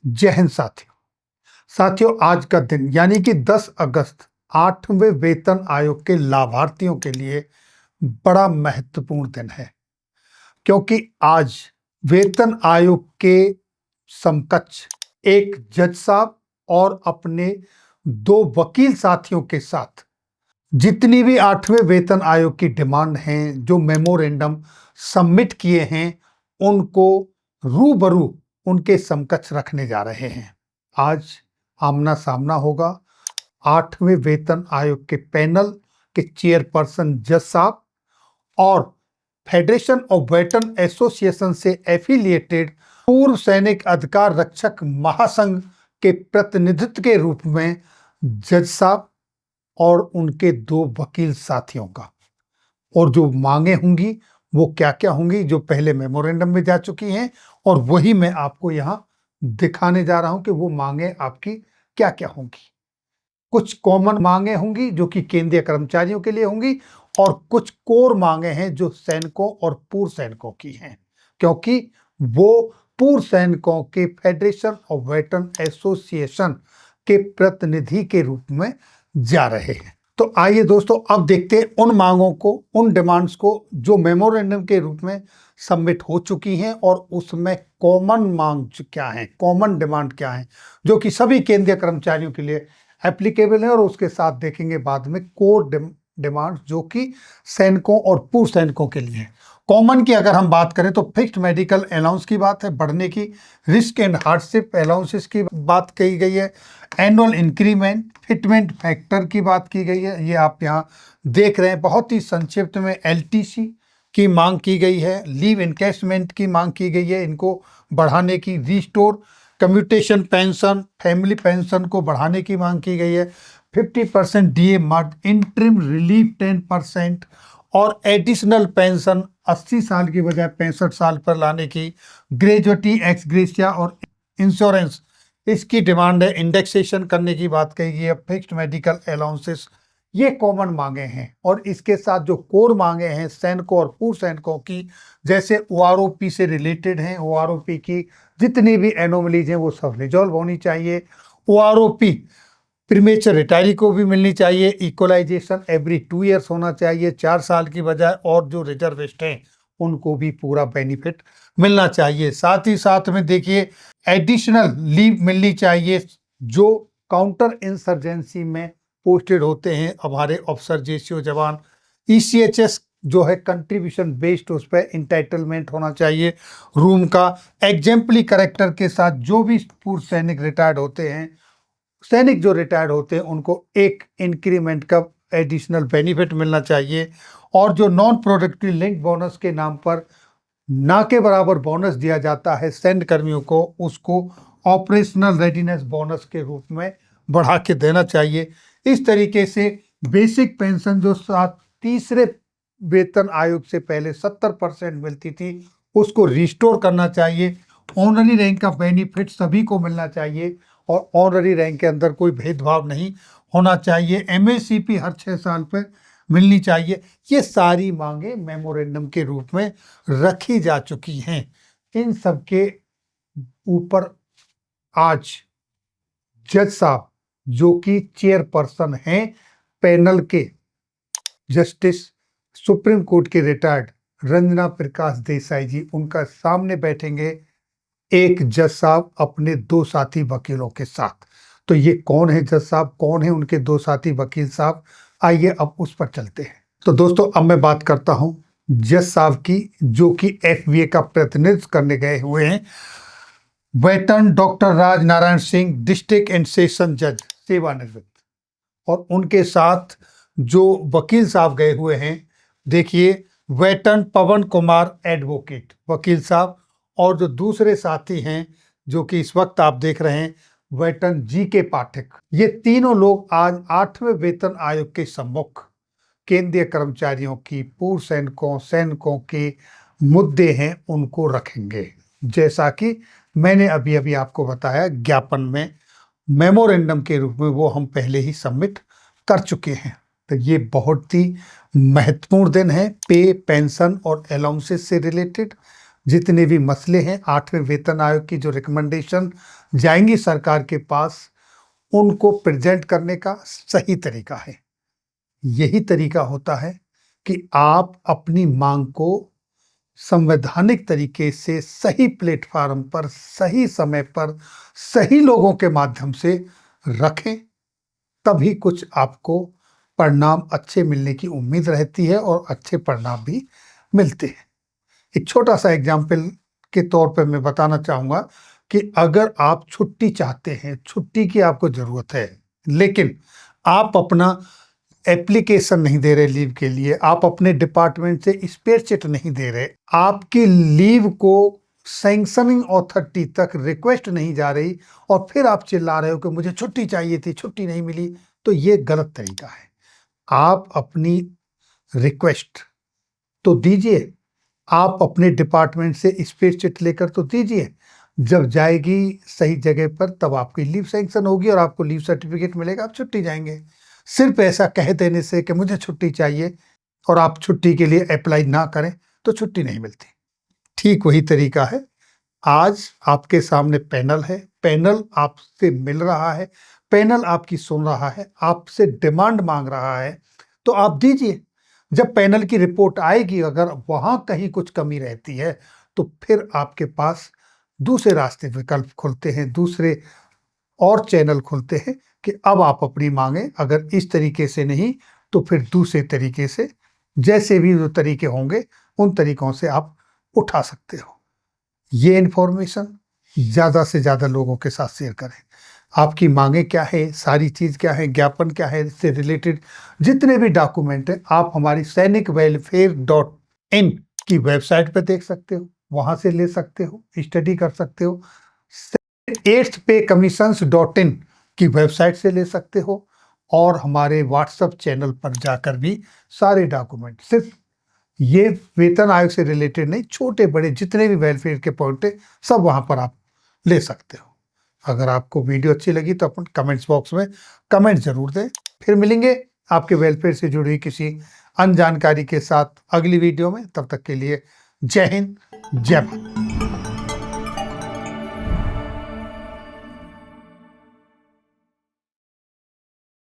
जय हिंद साथियों। आज का दिन यानी कि 10 अगस्त 8वें वेतन आयोग के लाभार्थियों के लिए बड़ा महत्वपूर्ण दिन है, क्योंकि आज वेतन आयोग के समकक्ष एक जज साहब और अपने 2 वकील साथियों के साथ जितनी भी 8वें वेतन आयोग की डिमांड हैं, जो मेमोरेंडम सबमिट किए हैं, उनको रूबरू उनके समकक्ष रखने जा रहे हैं। आज आमना सामना होगा 8वें वेतन आयोग के पैनल के चेयरपर्सन जज साहब और फेडरेशन ऑफ वेटरन एसोसिएशन से एफिलिएटेड पूर्व सैनिक अधिकार रक्षक महासंघ के प्रतिनिधित्व के रूप में जज साहब और उनके 2 वकील साथियों का। और जो मांगे होंगी वो क्या क्या होंगी, जो पहले मेमोरेंडम में जा चुकी हैं, और वही मैं आपको यहां दिखाने जा रहा हूं कि वो मांगे आपकी क्या क्या होंगी। कुछ कॉमन मांगे होंगी जो कि केंद्रीय कर्मचारियों के लिए होंगी, और कुछ कोर मांगे हैं जो सैनिकों और पूर्व सैनिकों की हैं, क्योंकि वो पूर्व सैनिकों के फेडरेशन ऑफ वेटरन एसोसिएशन के प्रतिनिधि के रूप में जा रहे हैं। तो आइए दोस्तों, अब देखते हैं उन मांगों को, उन डिमांड्स को जो मेमोरेंडम के रूप में सबमिट हो चुकी हैं, और उसमें कॉमन मांग क्या है, कॉमन डिमांड क्या है, जो कि सभी केंद्रीय कर्मचारियों के लिए एप्लीकेबल है, और उसके साथ देखेंगे बाद में कोर डिमांड जो कि सैनिकों और पूर्व सैनिकों के लिए है। कॉमन की अगर हम बात करें तो फिक्स्ड मेडिकल अलाउंस की बात है, बढ़ने की रिस्क एंड हार्डशिप अलाउंसेस की बात कही गई है, एनुअल इंक्रीमेंट, फिटमेंट फैक्टर की बात की गई है, ये आप यहाँ देख रहे हैं। बहुत ही संक्षिप्त में एलटीसी की मांग की गई है, लीव इनकैशमेंट की मांग की गई है, इनको बढ़ाने की, restore commutation pension, family pension को बढ़ाने की मांग की गई है, 50% डीए मद, इंटरिम रिलीफ 10% और एडिशनल पेंशन 80 साल की बजाय 65 साल पर लाने की, ग्रेजुएटी एक्स ग्रेशिया और इंश्योरेंस इसकी डिमांड है, इंडेक्सेशन करने की बात कही गई है, फिक्स्ड मेडिकल अलाउंसेस, ये कॉमन मांगे हैं। और इसके साथ जो कोर मांगे हैं सैनिकों और पूर्व सैनिकों की, जैसे ओआरओपी से रिलेटेड हैं, ओआरओपी की जितनी भी एनोमलीज हैं वो सब रिजॉल्व होनी चाहिए, ओआरओपी प्रीमेचर रिटायरी को भी मिलनी चाहिए, इक्वलाइजेशन एवरी 2 ईयर्स होना चाहिए 4 साल की बजाय, और जो रिजर्विस्ट हैं उनको भी पूरा बेनिफिट मिलना चाहिए। साथ ही साथ में देखिए एडिशनल लीव मिलनी चाहिए जो काउंटर इंसर्जेंसी में पोस्टेड होते हैं हमारे ऑफिसर जेसीओ जवान, ईसीएचएस जो है कंट्रीब्यूशन बेस्ड, उस पर इंटाइटलमेंट होना चाहिए रूम का। एग्जेम्पली करेक्टर के साथ जो भी पूर्व सैनिक रिटायर्ड होते हैं, सैनिक जो रिटायर्ड होते हैं, उनको एक इंक्रीमेंट का एडिशनल बेनिफिट मिलना चाहिए, और जो नॉन प्रोडक्टिव लिंक बोनस के नाम पर ना के बराबर बोनस दिया जाता है सैन्य कर्मियों को, उसको ऑपरेशनल रेडीनेस बोनस के रूप में बढ़ा के देना चाहिए। इस तरीके से बेसिक पेंशन जो तीसरे वेतन आयोग से पहले 70% मिलती थी, उसको रिस्टोर करना चाहिए। ऑनरी रैंक का बेनिफिट सभी को मिलना चाहिए, और ऑनरी रैंक के अंदर कोई भेदभाव नहीं होना चाहिए। एमएसीपी हर 6 साल पर मिलनी चाहिए। ये सारी मांगे मेमोरेंडम के रूप में रखी जा चुकी हैं। इन सब के ऊपर आज जज साहब जो कि चेयरपर्सन हैं पैनल के, जस्टिस सुप्रीम कोर्ट के रिटायर्ड रंजना प्रकाश देसाई जी, उनका सामने बैठेंगे एक जज साहब अपने 2 साथी वकीलों के साथ। तो ये कौन है जज साहब, कौन है उनके 2 साथी वकील साहब, आइए अब उस पर चलते हैं। तो दोस्तों, अब मैं बात करता हूं जज साहब की, जो कि एफवीए का प्रतिनिधित्व करने गए हुए हैं, वेतन doctor Raj Narayan Singh, district and session जज सेवानिवृत्त। और उनके साथ जो वकील साहब गए हुए हैं, देखिए वेतन पवन कुमार एडवोकेट वकील साहब, और जो दूसरे साथी हैं जो कि इस वक्त आप देख रहे हैं वेतन जी के पाठक। ये तीनों लोग आज 8वें वेतन आयोग के सम्मुख केंद्रीय कर्मचारियों की, पूर्व सैनिकों के मुद्दे हैं उनको रखेंगे, जैसा कि मैंने अभी अभी आपको बताया ज्ञापन में मेमोरेंडम के रूप में वो हम पहले ही सबमिट कर चुके हैं। तो ये बहुत ही महत्वपूर्ण दिन है पे, पेंशन और अलाउंसेस से रिलेटेड, जितने भी मसले हैं 8वें वेतन आयोग की जो रिकमेंडेशन जाएंगी सरकार के पास, उनको प्रेजेंट करने का सही तरीका है। यही तरीका होता है कि आप अपनी मांग को संवैधानिक तरीके से सही प्लेटफॉर्म पर, सही समय पर, सही लोगों के माध्यम से रखें, तभी कुछ आपको परिणाम अच्छे मिलने की उम्मीद रहती है और अच्छे परिणाम भी मिलते हैं। एक छोटा सा एग्जाम्पल के तौर पे मैं बताना चाहूँगा कि अगर आप छुट्टी चाहते हैं, छुट्टी की आपको ज़रूरत है, लेकिन आप अपना एप्लीकेशन नहीं दे रहे लीव के लिए, आप अपने डिपार्टमेंट से स्पेसशीट नहीं दे रहे, आपकी लीव को सैंक्शनिंग अथॉरिटी तक रिक्वेस्ट नहीं जा रही और फिर आप चिल्ला रहे हो कि मुझे छुट्टी चाहिए थी, छुट्टी नहीं मिली, तो ये गलत तरीका है। आप अपनी रिक्वेस्ट तो दीजिए, आप अपने डिपार्टमेंट से स्पेसशीट लेकर तो दीजिए, जब जाएगी सही जगह पर तब आपकी लीव सैंक्शन होगी और आपको लीव सर्टिफिकेट मिलेगा, आप छुट्टी जाएंगे। सिर्फ ऐसा कह देने से कि मुझे छुट्टी चाहिए और आप छुट्टी के लिए अप्लाई ना करें तो छुट्टी नहीं मिलती। ठीक वही तरीका है, आज आपके सामने पैनल है, पैनल आपसे मिल रहा है, पैनल आपकी सुन रहा है, आपसे डिमांड मांग रहा है, तो आप दीजिए। जब पैनल की रिपोर्ट आएगी, अगर वहां कहीं कुछ कमी रहती है तो फिर आपके पास दूसरे रास्ते विकल्प खुलते हैं, दूसरे और चैनल खुलते हैं कि अब आप अपनी मांगे अगर इस तरीके से नहीं तो फिर दूसरे तरीके से, जैसे भी जो तरीके होंगे उन तरीकों से आप उठा सकते हो। ये इन्फॉर्मेशन ज़्यादा से ज़्यादा लोगों के साथ शेयर करें। आपकी मांगे क्या है, सारी चीज़ क्या है, ज्ञापन क्या है, इससे रिलेटेड जितने भी डॉक्यूमेंट हैं आप हमारी सैनिकवेलफेयर.इन की वेबसाइट पर देख सकते हो, वहाँ से ले सकते हो, स्टडी कर सकते हो। 8thPayCommissions.in की वेबसाइट से ले सकते हो और हमारे व्हाट्सएप चैनल पर जाकर भी सारे डॉक्यूमेंट, सिर्फ ये वेतन आयोग से रिलेटेड नहीं, छोटे बड़े जितने भी वेलफेयर के पॉइंट है सब वहां पर आप ले सकते हो। अगर आपको वीडियो अच्छी लगी तो अपन कमेंट्स बॉक्स में कमेंट जरूर दें। फिर मिलेंगे आपके वेलफेयर से जुड़ी किसी अन्य जानकारी के साथ अगली वीडियो में। तब तक के लिए जय हिंद, जय भारत।